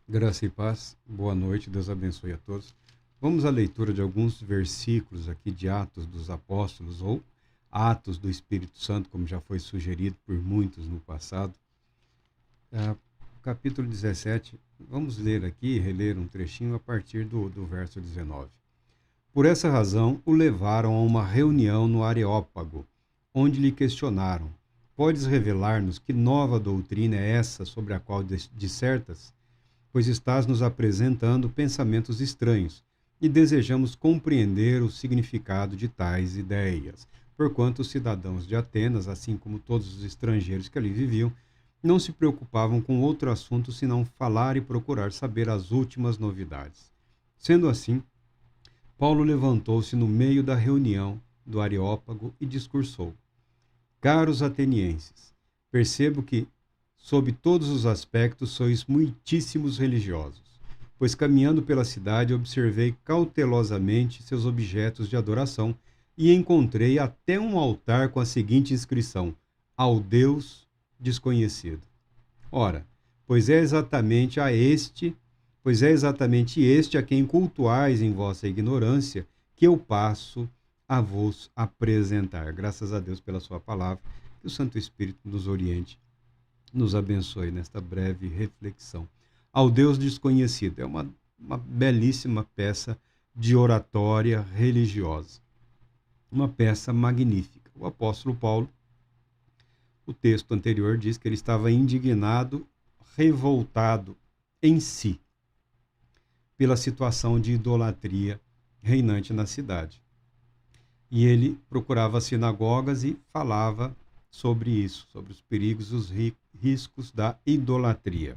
Graça e paz, boa noite, Deus abençoe a todos. Vamos à leitura de alguns versículos aqui de Atos dos Apóstolos, ou Atos do Espírito Santo, como já foi sugerido por muitos no passado. Capítulo 17, vamos ler aqui, reler um trechinho a partir do verso 19. Por essa razão, o levaram a uma reunião no Areópago, onde lhe questionaram: Podes revelar-nos que nova doutrina é essa sobre a qual dissertas? Pois estás nos apresentando pensamentos estranhos e desejamos compreender o significado de tais ideias. Porquanto os cidadãos de Atenas, assim como todos os estrangeiros que ali viviam, não se preocupavam com outro assunto senão falar e procurar saber as últimas novidades. Sendo assim, Paulo levantou-se no meio da reunião do Areópago e discursou: Caros atenienses, percebo que, sob todos os aspectos, sois muitíssimos religiosos, pois caminhando pela cidade observei cautelosamente seus objetos de adoração e encontrei até um altar com a seguinte inscrição: Ao Deus desconhecido. Ora, pois é exatamente a este, pois é exatamente este a quem cultuais em vossa ignorância que eu passo a vos apresentar. Graças a Deus pela sua palavra, que o Santo Espírito nos oriente, nos abençoe nesta breve reflexão. Ao Deus desconhecido é uma belíssima peça de oratória religiosa, uma peça magnífica. O apóstolo Paulo, o texto anterior diz que ele estava indignado, revoltado em si pela situação de idolatria reinante na cidade. E ele procurava as sinagogas e falava sobre isso, sobre os perigos e os riscos da idolatria.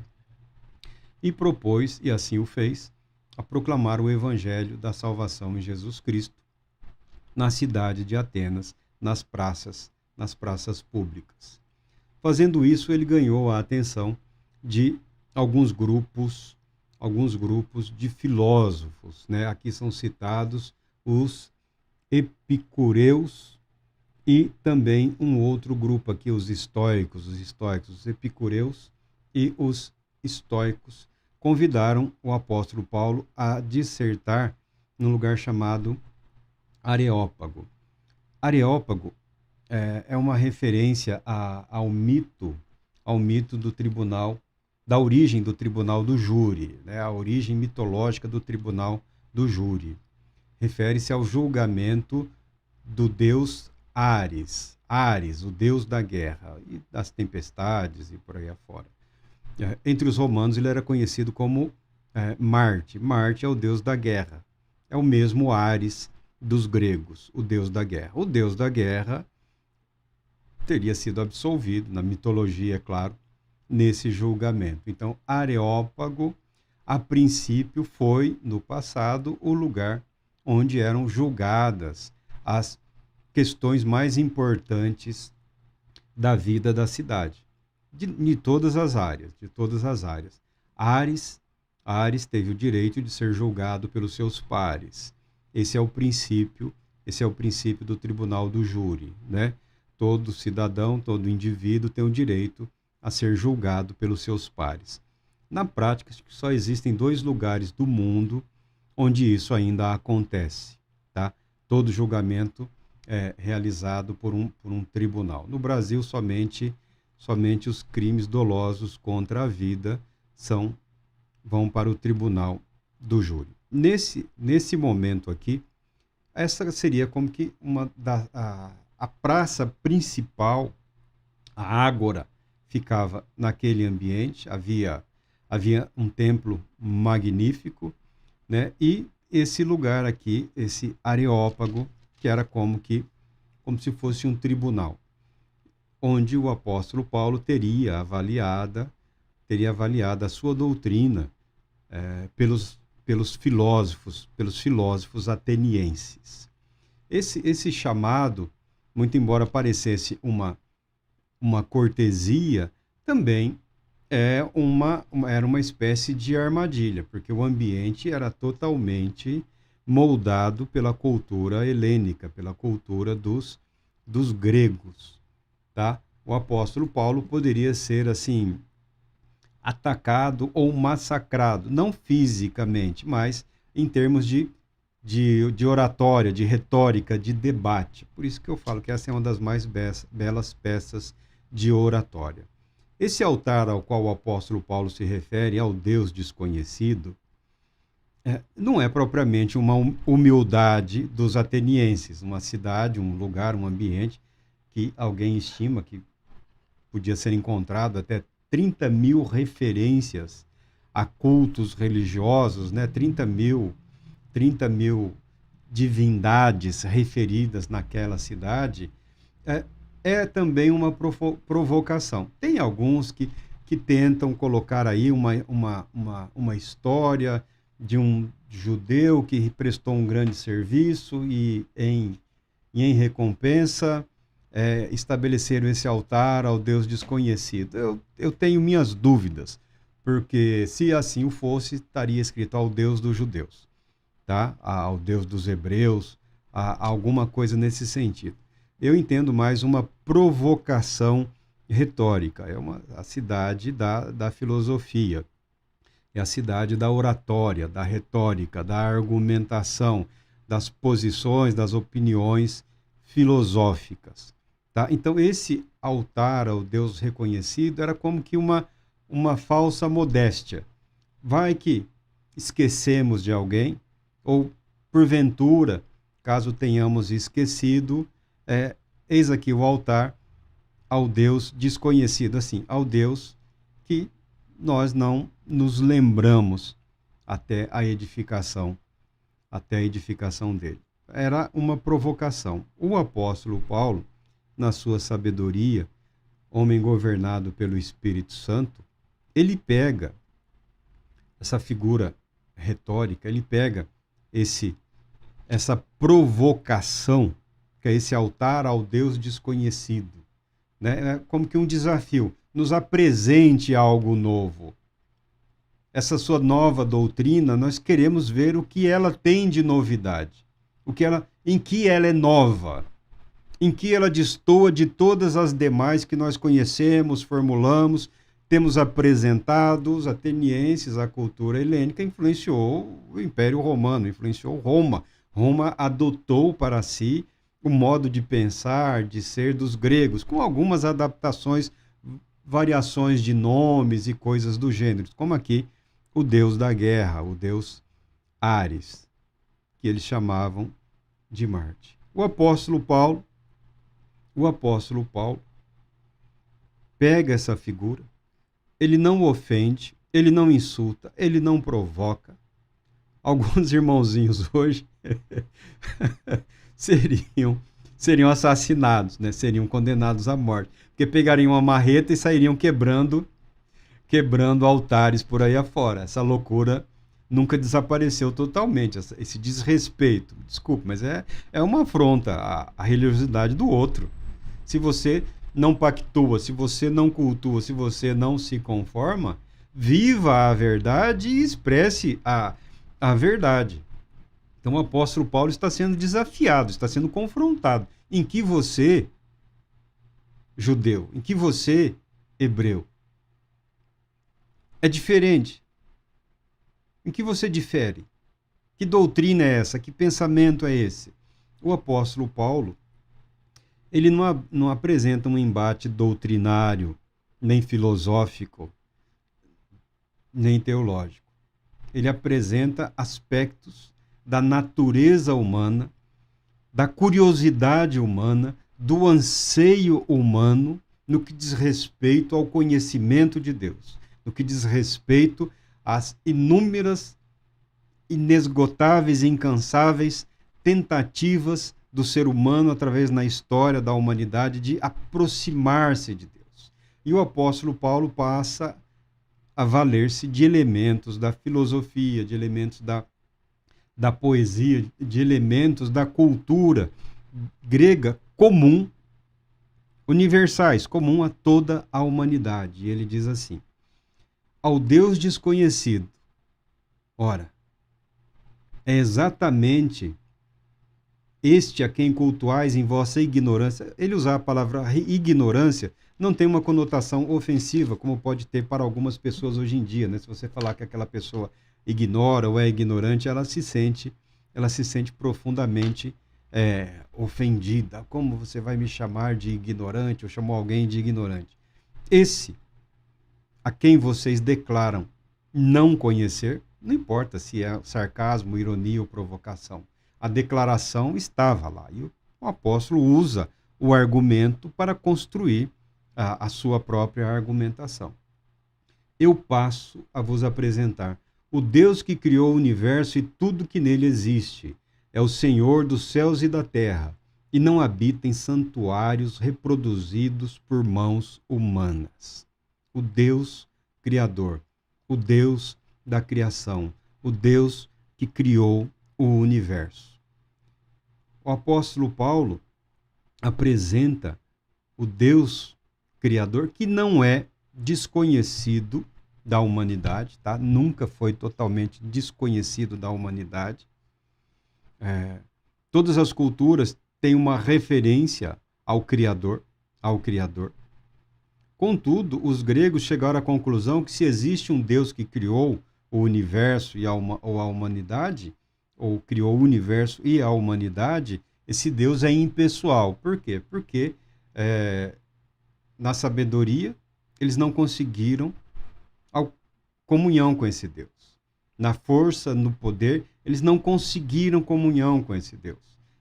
E propôs, e assim o fez, a proclamar o evangelho da salvação em Jesus Cristo na cidade de Atenas, nas praças públicas. Fazendo isso, ele ganhou a atenção de alguns grupos de filósofos, né? Aqui são citados os epicureus e também um outro grupo aqui, os estoicos, os epicureus e os estoicos convidaram o apóstolo Paulo a dissertar num lugar chamado Areópago. Areópago é uma referência ao mito do tribunal, da origem do tribunal do júri, né? A origem mitológica do tribunal do júri. Refere-se ao julgamento do deus Ares, o deus da guerra e das tempestades e por aí afora. Entre os romanos ele era conhecido como Marte. Marte é o deus da guerra. É o mesmo Ares dos gregos, o deus da guerra. O deus da guerra teria sido absolvido, na mitologia, é claro, nesse julgamento. Então, Areópago, a princípio, foi, no passado, o lugar onde eram julgadas as questões mais importantes da vida da cidade, de todas as áreas, de todas as áreas. Ares teve o direito de ser julgado pelos seus pares. Esse é o princípio do tribunal do júri, né? Todo cidadão, todo indivíduo tem o direito a ser julgado pelos seus pares. Na prática, só existem dois lugares do mundo onde isso ainda acontece, tá? Todo julgamento é realizado por um tribunal. No Brasil, somente os crimes dolosos contra a vida vão para o tribunal do júri. Nesse momento aqui, essa seria como que a praça principal, a ágora, ficava naquele ambiente, havia um templo magnífico, né? E esse lugar aqui, esse Areópago, que era como se fosse um tribunal, onde o apóstolo Paulo teria avaliado a sua doutrina pelos filósofos atenienses. Esse chamado, muito embora parecesse uma cortesia, também era uma espécie de armadilha, porque o ambiente era totalmente moldado pela cultura helênica, pela cultura dos gregos, tá? O apóstolo Paulo poderia ser, assim, atacado ou massacrado, não fisicamente, mas em termos de oratória, de retórica, de debate. Por isso que eu falo que essa é uma das mais belas peças de oratória. Esse altar ao qual o apóstolo Paulo se refere, ao Deus desconhecido, não é propriamente uma humildade dos atenienses, uma cidade, um lugar, um ambiente que alguém estima que podia ser encontrado até 30 mil referências a cultos religiosos, né? 30 mil divindades referidas naquela cidade, é também uma provocação. Tem alguns que tentam colocar aí uma história de um judeu que prestou um grande serviço e em recompensa estabeleceram esse altar ao Deus desconhecido. Eu tenho minhas dúvidas, porque se assim o fosse, estaria escrito ao Deus dos judeus, tá? Ao Deus dos hebreus, alguma coisa nesse sentido. Eu entendo mais uma provocação retórica, a cidade da filosofia, é a cidade da oratória, da retórica, da argumentação, das posições, das opiniões filosóficas. Tá? Então, esse altar ao Deus reconhecido era como que uma falsa modéstia. Vai que esquecemos de alguém, ou porventura, caso tenhamos esquecido, eis aqui o altar ao Deus desconhecido, assim, ao Deus que nós não nos lembramos até a edificação dele. Era uma provocação. O apóstolo Paulo, na sua sabedoria, homem governado pelo Espírito Santo, ele pega essa figura retórica, ele pega essa provocação, que é esse altar ao Deus desconhecido, né? É como que um desafio. Nos apresente algo novo. Essa sua nova doutrina, nós queremos ver o que ela tem de novidade. Em que ela é nova. Em que ela destoa de todas as demais que nós conhecemos, formulamos, temos apresentado. Os atenienses, a cultura helênica influenciou o Império Romano, influenciou Roma. Roma adotou para si o modo de pensar, de ser dos gregos, com algumas adaptações, variações de nomes e coisas do gênero, como aqui o deus da guerra, o deus Ares, que eles chamavam de Marte. O apóstolo Paulo pega essa figura, ele não ofende, ele não insulta, ele não provoca. Alguns irmãozinhos hoje seriam assassinados, né? Seriam condenados à morte, porque pegariam uma marreta e sairiam quebrando altares por aí afora. Essa loucura nunca desapareceu totalmente, esse desrespeito. Desculpe, mas é uma afronta à religiosidade do outro. Se você não pactua, se você não cultua, se você não se conforma, viva a verdade e expresse a verdade. Então o apóstolo Paulo está sendo desafiado, está sendo confrontado. Em que você, judeu, em que você, hebreu, é diferente? Em que você difere? Que doutrina é essa? Que pensamento é esse? O apóstolo Paulo, ele não apresenta um embate doutrinário, nem filosófico, nem teológico. Ele apresenta aspectos da natureza humana, da curiosidade humana, do anseio humano no que diz respeito ao conhecimento de Deus, no que diz respeito às inúmeras, inesgotáveis e incansáveis tentativas do ser humano através na história da humanidade de aproximar-se de Deus. E o apóstolo Paulo passa a valer-se de elementos da filosofia, de elementos da poesia, de elementos da cultura grega comum, universais, comum a toda a humanidade. E ele diz assim: ao Deus desconhecido. Ora, é exatamente este a quem cultuais em vossa ignorância. Ele usa a palavra ignorância não tem uma conotação ofensiva, como pode ter para algumas pessoas hoje em dia, né? Se você falar que aquela pessoa ignora ou é ignorante, ela se sente profundamente ofendida. Como você vai me chamar de ignorante ou chamou alguém de ignorante? Esse, a quem vocês declaram não conhecer, não importa se é sarcasmo, ironia ou provocação, a declaração estava lá. E o apóstolo usa o argumento para construir a sua própria argumentação. Eu passo a vos apresentar o Deus que criou o universo e tudo que nele existe. É o Senhor dos céus e da terra, e não habita em santuários reproduzidos por mãos humanas. O Deus Criador, o Deus da criação, o Deus que criou o universo. O apóstolo Paulo apresenta o Deus Criador, que não é desconhecido da humanidade, tá? Nunca foi totalmente desconhecido da humanidade. Todas as culturas têm uma referência ao Criador, Contudo, os gregos chegaram à conclusão que se existe um Deus que criou o universo ou a humanidade, ou criou o universo e a humanidade, esse Deus é impessoal. Por quê? Porque na sabedoria, eles não conseguiram comunhão com esse Deus. Na força, no poder, eles não conseguiram comunhão com esse Deus.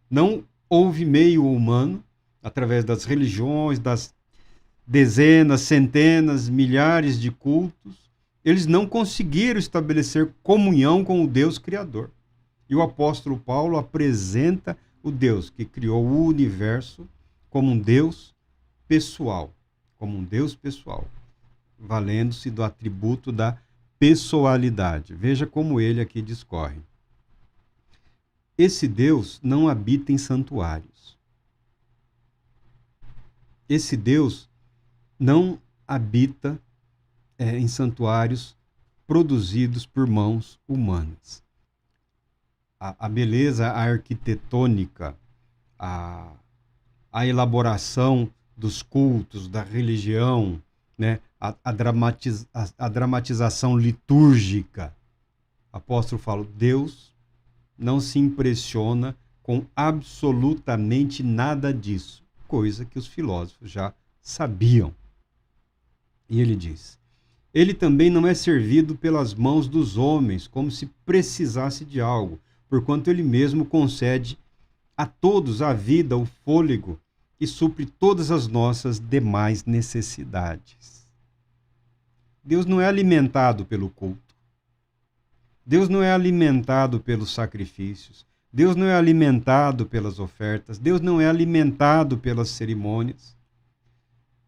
Não houve meio humano, através das religiões, das dezenas, centenas, milhares de cultos, eles não conseguiram estabelecer comunhão com o Deus Criador. E o apóstolo Paulo apresenta o Deus que criou o universo como um Deus pessoal, valendo-se do atributo da pessoalidade. Veja como ele aqui discorre. Esse Deus não habita em santuários. Esse Deus não habita em santuários produzidos por mãos humanas. A beleza arquitetônica, a elaboração dos cultos, da religião, né? a dramatização litúrgica. O apóstolo fala, Deus não se impressiona com absolutamente nada disso, coisa que os filósofos já sabiam. E ele diz, ele também não é servido pelas mãos dos homens, como se precisasse de algo, porquanto ele mesmo concede a todos a vida, o fôlego, e supre todas as nossas demais necessidades. Deus não é alimentado pelo culto. Deus não é alimentado pelos sacrifícios. Deus não é alimentado pelas ofertas. Deus não é alimentado pelas cerimônias.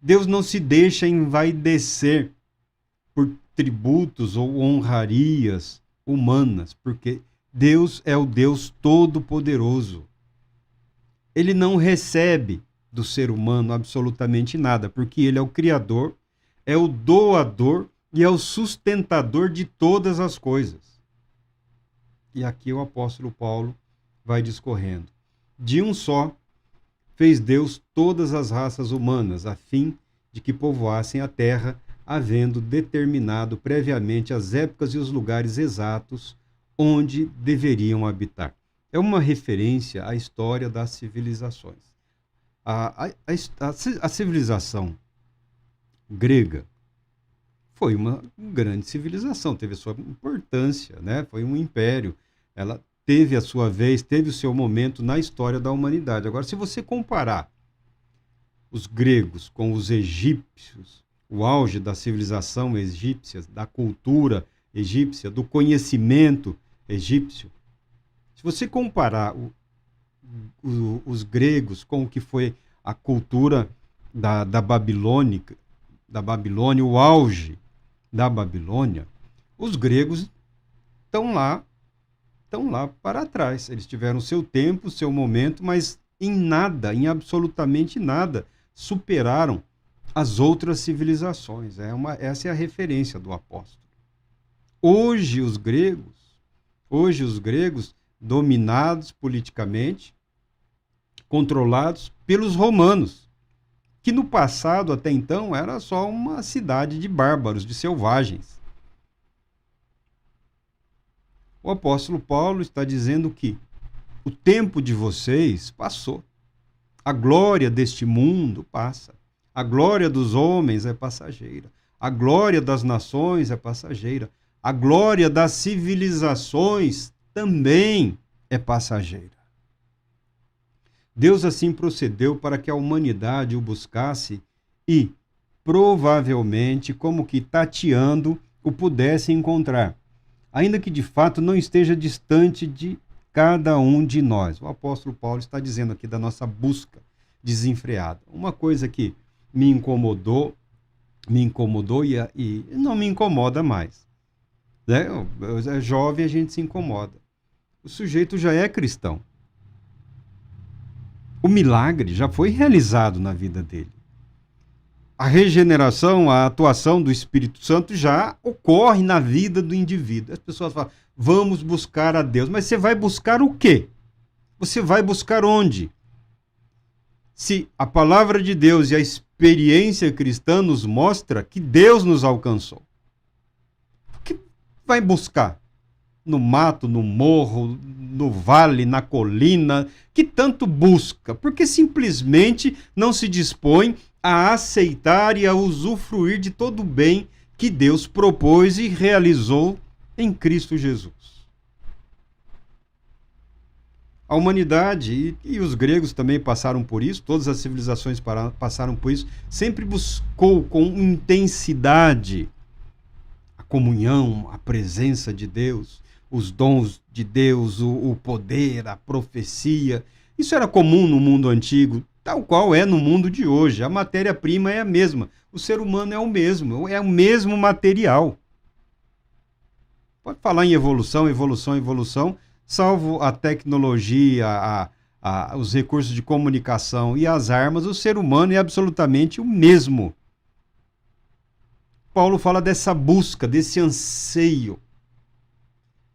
Deus não se deixa envaidecer por tributos ou honrarias humanas, porque Deus é o Deus Todo-Poderoso. Ele não recebe do ser humano absolutamente nada, porque ele é o Criador, é o doador e é o sustentador de todas as coisas. E aqui o apóstolo Paulo vai discorrendo. De um só fez Deus todas as raças humanas, a fim de que povoassem a terra, havendo determinado previamente as épocas e os lugares exatos onde deveriam habitar. É uma referência à história das civilizações. A civilização grega foi uma grande civilização, teve a sua importância, né? Foi um império. Ela teve a sua vez, teve o seu momento na história da humanidade. Agora, se você comparar os gregos com os egípcios, o auge da civilização egípcia, da cultura egípcia, do conhecimento egípcio, se você comparar os gregos com o que foi a cultura da Babilônia, o auge da Babilônia, os gregos estão lá para trás. Eles tiveram seu tempo, seu momento, mas em nada, em absolutamente nada, superaram as outras civilizações. Essa é a referência do apóstolo. Hoje os gregos, dominados politicamente, controlados pelos romanos. que no passado, até então, era só uma cidade de bárbaros, de selvagens. O apóstolo Paulo está dizendo que o tempo de vocês passou. A glória deste mundo passa. A glória dos homens é passageira. A glória das nações é passageira. A glória das civilizações também é passageira. Deus assim procedeu para que a humanidade o buscasse e, provavelmente, como que tateando, o pudesse encontrar, ainda que de fato não esteja distante de cada um de nós. O apóstolo Paulo está dizendo aqui da nossa busca desenfreada. Uma coisa que me incomodou e não me incomoda mais. Né? É jovem, a gente se incomoda. O sujeito já é cristão. O milagre já foi realizado na vida dele. A regeneração, a atuação do Espírito Santo já ocorre na vida do indivíduo. As pessoas falam, vamos buscar a Deus. Mas você vai buscar o quê? Você vai buscar onde? Se a palavra de Deus e a experiência cristã nos mostra que Deus nos alcançou. O que vai buscar? No mato, no morro, no vale, na colina, que tanto busca? Porque simplesmente não se dispõe a aceitar e a usufruir de todo o bem que Deus propôs e realizou em Cristo Jesus. A humanidade, e os gregos também passaram por isso, todas as civilizações passaram por isso, sempre buscou com intensidade a comunhão, a presença de Deus, os dons de Deus, o poder, a profecia. Isso era comum no mundo antigo, tal qual é no mundo de hoje. A matéria-prima é a mesma, o ser humano é o mesmo material. Pode falar em evolução, salvo a tecnologia, os recursos de comunicação e as armas, o ser humano é absolutamente o mesmo. Paulo fala dessa busca, desse anseio,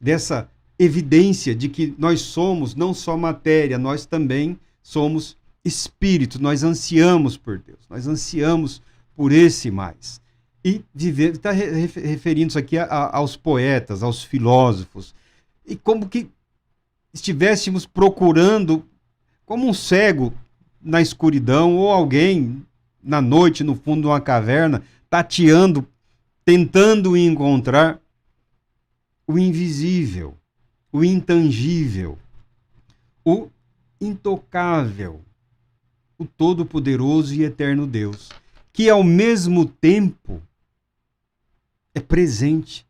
dessa evidência de que nós somos não só matéria, nós também somos espírito, nós ansiamos por Deus, nós ansiamos por esse mais. E viver, está referindo-se aqui aos poetas, aos filósofos, e como que estivéssemos procurando, como um cego na escuridão, ou alguém na noite no fundo de uma caverna, tateando, tentando encontrar o invisível, o intangível, o intocável, o todo-poderoso e eterno Deus, que ao mesmo tempo é presente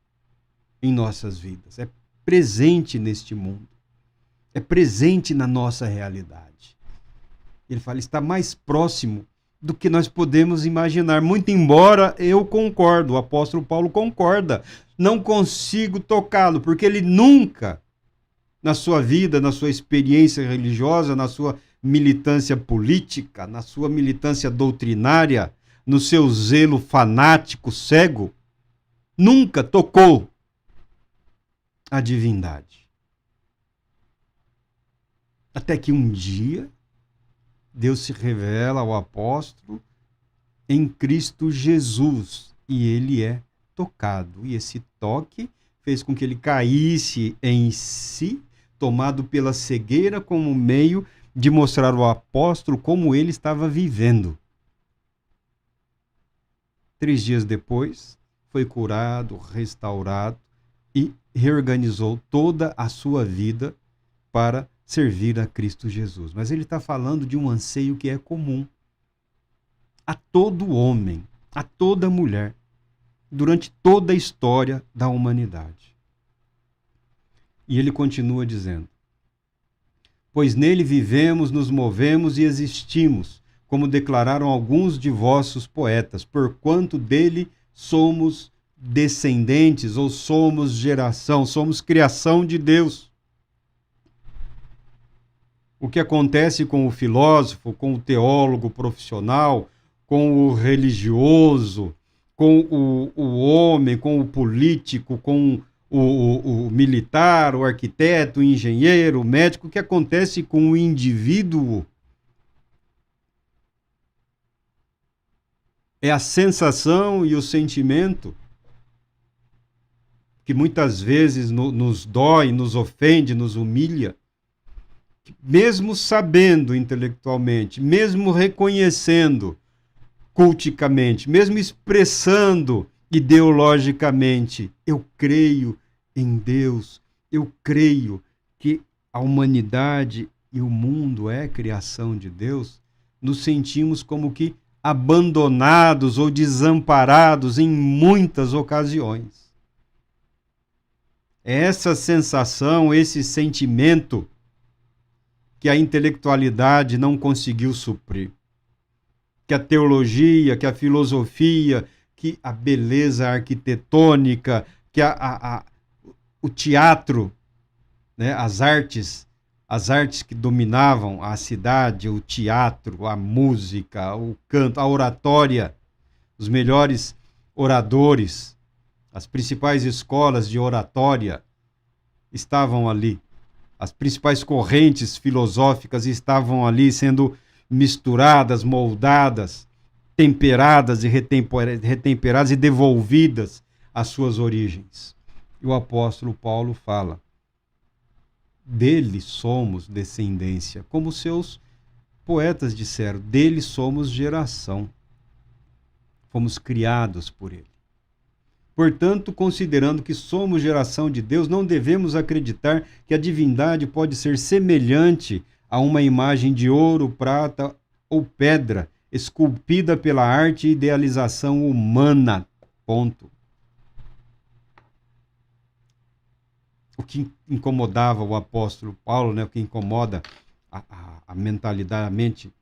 em nossas vidas, é presente neste mundo, é presente na nossa realidade. Ele fala, está mais próximo do que nós podemos imaginar, muito embora eu concordo, o apóstolo Paulo concorda, não consigo tocá-lo, porque ele nunca, na sua vida, na sua experiência religiosa, na sua militância política, na sua militância doutrinária, no seu zelo fanático, cego, nunca tocou a divindade. Até que um dia, Deus se revela ao apóstolo em Cristo Jesus e ele é tocado. E esse toque fez com que ele caísse em si, tomado pela cegueira como meio de mostrar ao apóstolo como ele estava vivendo. 3 dias depois, foi curado, restaurado e reorganizou toda a sua vida para servir a Cristo Jesus. Mas ele está falando de um anseio que é comum a todo homem, a toda mulher, durante toda a história da humanidade. E ele continua dizendo, pois nele vivemos, nos movemos e existimos, como declararam alguns de vossos poetas, porquanto dele somos descendentes ou somos geração, somos criação de Deus. O que acontece com o filósofo, com o teólogo profissional, com o religioso, com o homem, com o político, com o militar, o arquiteto, o engenheiro, o médico, o que acontece com o indivíduo É a sensação e o sentimento que muitas vezes nos dói, nos ofende, nos humilha, mesmo sabendo intelectualmente, mesmo reconhecendo culticamente, mesmo expressando ideologicamente, eu creio em Deus, eu creio que a humanidade e o mundo é criação de Deus, nos sentimos como que abandonados ou desamparados em muitas ocasiões. É essa sensação, esse sentimento que a intelectualidade não conseguiu suprir. Que a teologia, que a filosofia, que a beleza arquitetônica, que o teatro, né, as artes que dominavam a cidade, o teatro, a música, o canto, a oratória, os melhores oradores, as principais escolas de oratória estavam ali. As principais correntes filosóficas estavam ali sendo misturadas, moldadas, temperadas e retemperadas e devolvidas às suas origens. E o apóstolo Paulo fala: dele somos descendência, como seus poetas disseram, dele somos geração. Fomos criados por ele. Portanto, considerando que somos geração de Deus, não devemos acreditar que a divindade pode ser semelhante a uma imagem de ouro, prata ou pedra, esculpida pela arte e idealização humana. Ponto. O que incomodava o apóstolo Paulo, né, o que incomoda a mentalidade, a mente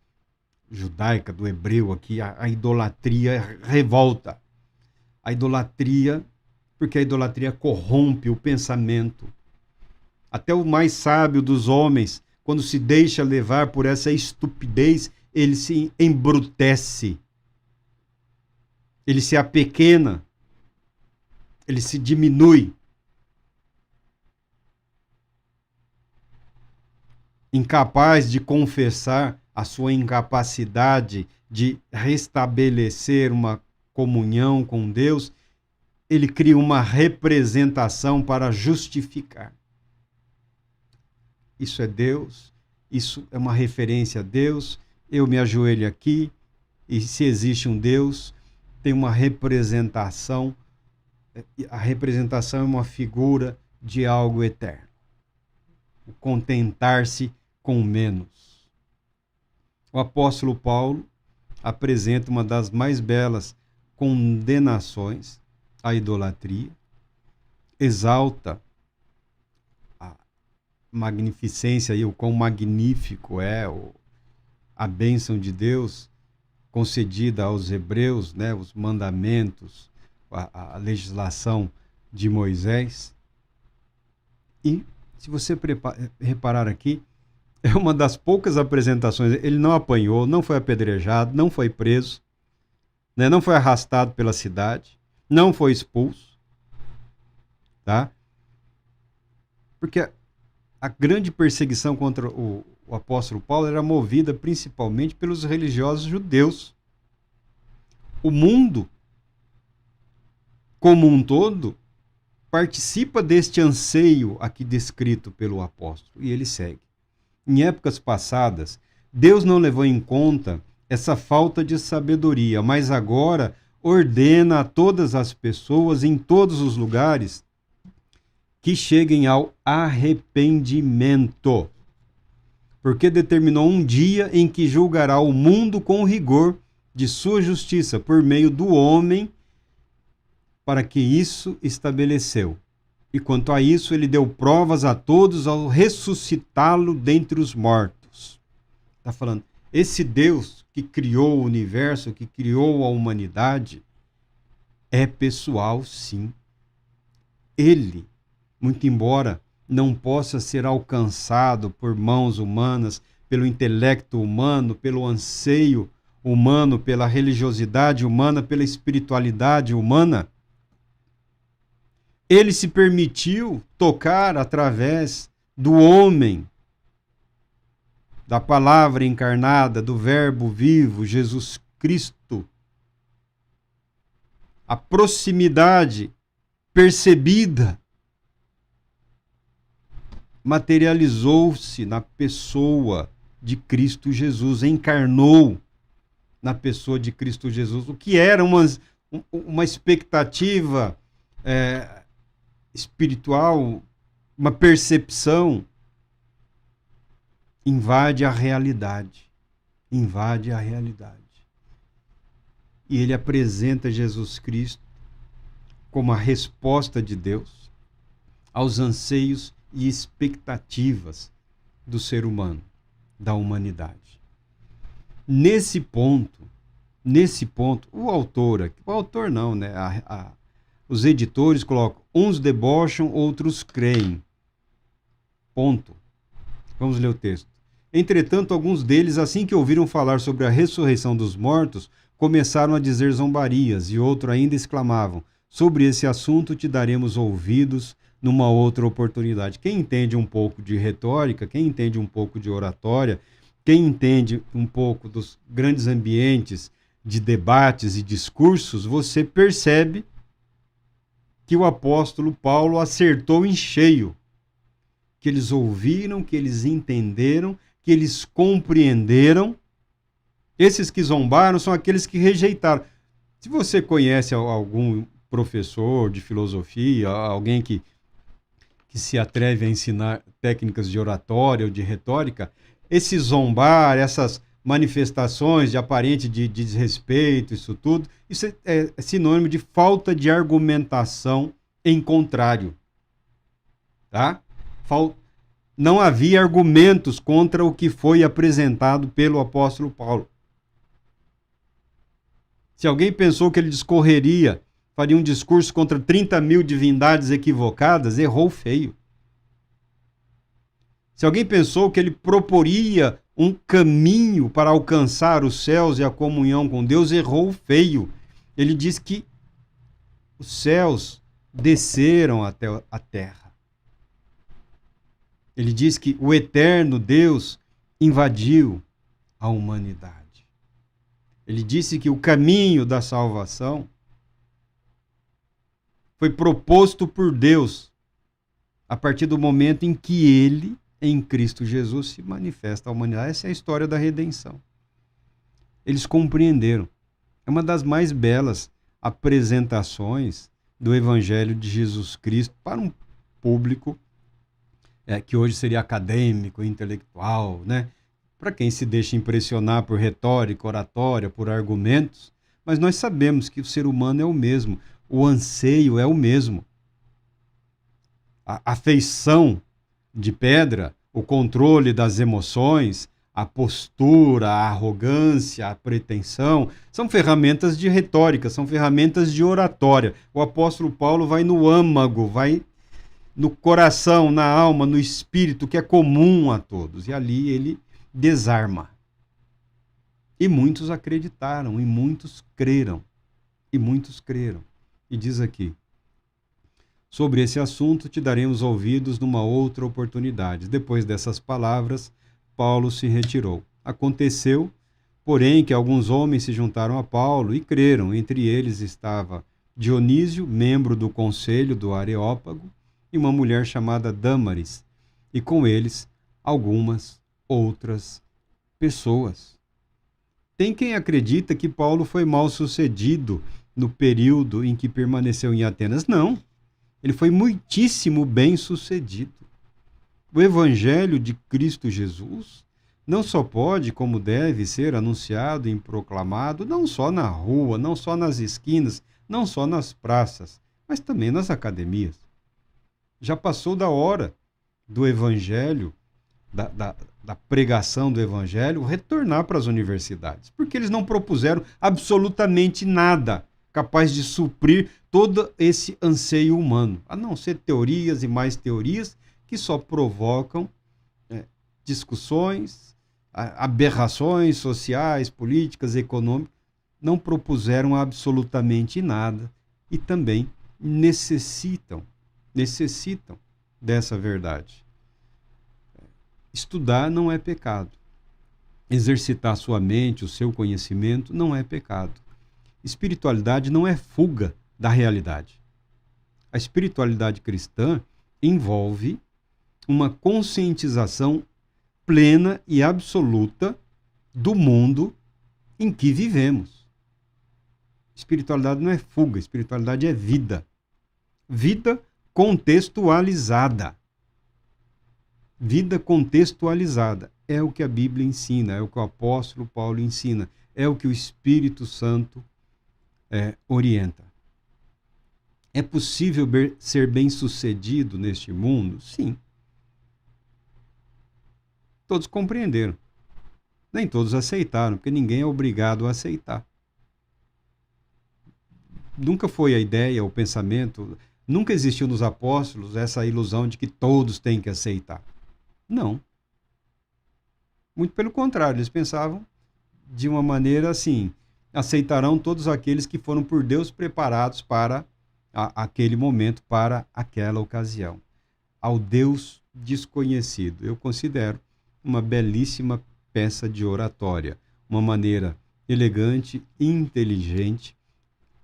judaica do hebreu aqui, a idolatria revolta. A idolatria, porque a idolatria corrompe o pensamento. Até o mais sábio dos homens, quando se deixa levar por essa estupidez, ele se embrutece. Ele se apequena. Ele se diminui. Incapaz de confessar a sua incapacidade de restabelecer uma comunhão com Deus, ele cria uma representação para justificar. Isso é Deus, isso é uma referência a Deus, eu me ajoelho aqui, e se existe um Deus, tem uma representação, a representação é uma figura de algo eterno. O contentar-se com menos. O apóstolo Paulo apresenta uma das mais belas condenações à idolatria, exalta a magnificência e o quão magnífico é a bênção de Deus concedida aos hebreus, né, os mandamentos, a legislação de Moisés. E, se você reparar aqui, é uma das poucas apresentações. Ele não apanhou, não foi apedrejado, não foi preso, né? Não foi arrastado pela cidade, não foi expulso, tá? Porque a grande perseguição contra o apóstolo Paulo era movida principalmente pelos religiosos judeus. O mundo, como um todo, participa deste anseio aqui descrito pelo apóstolo. E ele segue. Em épocas passadas, Deus não levou em conta essa falta de sabedoria, mas agora ordena a todas as pessoas em todos os lugares que cheguem ao arrependimento, porque determinou um dia em que julgará o mundo com o rigor de sua justiça por meio do homem, para que isso estabeleceu. E quanto a isso, ele deu provas a todos ao ressuscitá-lo dentre os mortos. Está falando, esse Deus que criou o universo, que criou a humanidade, é pessoal, sim. Ele, muito embora não possa ser alcançado por mãos humanas, pelo intelecto humano, pelo anseio humano, pela religiosidade humana, pela espiritualidade humana, ele se permitiu tocar através do homem, da palavra encarnada, do verbo vivo, Jesus Cristo, a proximidade percebida materializou-se na pessoa de Cristo Jesus, encarnou na pessoa de Cristo Jesus. O que era uma expectativa espiritual, uma percepção, invade a realidade. Invade a realidade. E ele apresenta Jesus Cristo como a resposta de Deus aos anseios e expectativas do ser humano, da humanidade. Nesse ponto, o autor não, né? Os editores colocam, uns debocham, outros creem. Ponto. Vamos ler o texto. Entretanto, alguns deles, assim que ouviram falar sobre a ressurreição dos mortos, começaram a dizer zombarias, e outros ainda exclamavam, sobre esse assunto te daremos ouvidos numa outra oportunidade. Quem entende um pouco de retórica, quem entende um pouco de oratória, quem entende um pouco dos grandes ambientes de debates e discursos, você percebe que o apóstolo Paulo acertou em cheio. Que eles ouviram, que eles entenderam, que eles compreenderam. Esses que zombaram são aqueles que rejeitaram. Se você conhece algum professor de filosofia, alguém que se atreve a ensinar técnicas de oratória ou de retórica, esse zombar, essas manifestações de aparente de desrespeito, isso tudo, isso é sinônimo de falta de argumentação em contrário. Tá? Não havia argumentos contra o que foi apresentado pelo apóstolo Paulo. Se alguém pensou que ele discorreria, faria um discurso contra 30 mil divindades equivocadas, errou feio. Se alguém pensou que ele proporia um caminho para alcançar os céus e a comunhão com Deus, errou feio. Ele diz que os céus desceram até a terra. Ele diz que o eterno Deus invadiu a humanidade. Ele disse que o caminho da salvação foi proposto por Deus a partir do momento em que ele, em Cristo Jesus, se manifesta à humanidade. Essa é a história da redenção. Eles compreenderam. É uma das mais belas apresentações do Evangelho de Jesus Cristo para um público que hoje seria acadêmico, intelectual, né? Para quem se deixa impressionar por retórica, oratória, por argumentos, mas nós sabemos que o ser humano é o mesmo, o anseio é o mesmo. A afeição de pedra, o controle das emoções, a postura, a arrogância, a pretensão, são ferramentas de retórica, são ferramentas de oratória. O apóstolo Paulo vai no âmago, vai no coração, na alma, no espírito, que é comum a todos. E ali ele desarma. E muitos acreditaram, e muitos creram. E muitos creram. E diz aqui, sobre esse assunto te daremos ouvidos numa outra oportunidade. Depois dessas palavras, Paulo se retirou. Aconteceu, porém, que alguns homens se juntaram a Paulo e creram. Entre eles estava Dionísio, membro do conselho do Areópago, e uma mulher chamada Dâmaris, e com eles algumas outras pessoas. Tem quem acredita que Paulo foi mal sucedido no período em que permaneceu em Atenas. Não, ele foi muitíssimo bem sucedido. O Evangelho de Cristo Jesus não só pode, como deve ser anunciado e proclamado, não só na rua, não só nas esquinas, não só nas praças, mas também nas academias. Já passou da hora do Evangelho, da pregação do Evangelho, retornar para as universidades, porque eles não propuseram absolutamente nada capaz de suprir todo esse anseio humano, a não ser teorias e mais teorias que só provocam discussões, aberrações sociais, políticas, econômicas. Não propuseram absolutamente nada e também necessitam dessa verdade. Estudar não é pecado. Exercitar sua mente, o seu conhecimento, não é pecado. Espiritualidade não é fuga da realidade. A espiritualidade cristã envolve uma conscientização plena e absoluta do mundo em que vivemos. Espiritualidade não é fuga, espiritualidade é vida. Vida contextualizada. Vida contextualizada. É o que a Bíblia ensina, é o que o apóstolo Paulo ensina, é o que o Espírito Santo orienta. É possível ser bem-sucedido neste mundo? Sim. Todos compreenderam. Nem todos aceitaram, porque ninguém é obrigado a aceitar. Nunca foi a ideia, o pensamento, nunca existiu nos apóstolos essa ilusão de que todos têm que aceitar. Não. Muito pelo contrário, eles pensavam de uma maneira assim: aceitarão todos aqueles que foram por Deus preparados para aquele momento, para aquela ocasião. Ao Deus desconhecido. Eu considero uma belíssima peça de oratória, uma maneira elegante, inteligente,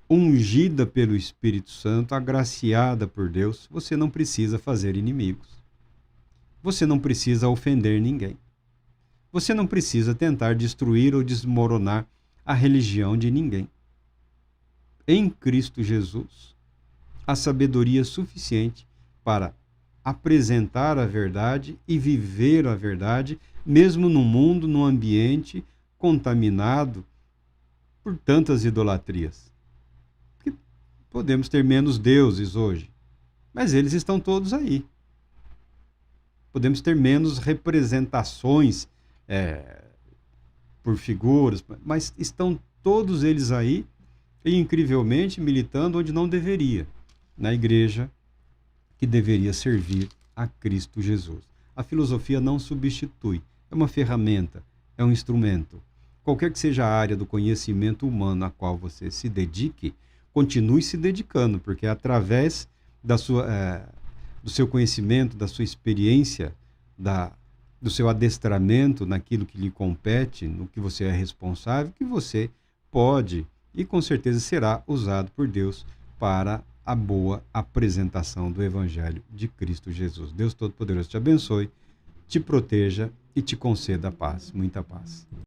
ungida pelo Espírito Santo, agraciada por Deus. Você não precisa fazer inimigos. Você não precisa ofender ninguém. Você não precisa tentar destruir ou desmoronar a religião de ninguém. Em Cristo Jesus, há sabedoria suficiente para apresentar a verdade e viver a verdade, mesmo no mundo, num ambiente contaminado por tantas idolatrias. Porque podemos ter menos deuses hoje, mas eles estão todos aí. Podemos ter menos representações por figuras, mas estão todos eles aí e incrivelmente militando onde não deveria, na igreja que deveria servir a Cristo Jesus. A filosofia não substitui, é uma ferramenta, é um instrumento. Qualquer que seja a área do conhecimento humano a qual você se dedique, continue se dedicando, porque é através do seu conhecimento, da sua experiência, do seu adestramento naquilo que lhe compete, no que você é responsável, que você pode e com certeza será usado por Deus para a boa apresentação do Evangelho de Cristo Jesus. Deus Todo-Poderoso te abençoe, te proteja e te conceda paz, muita paz.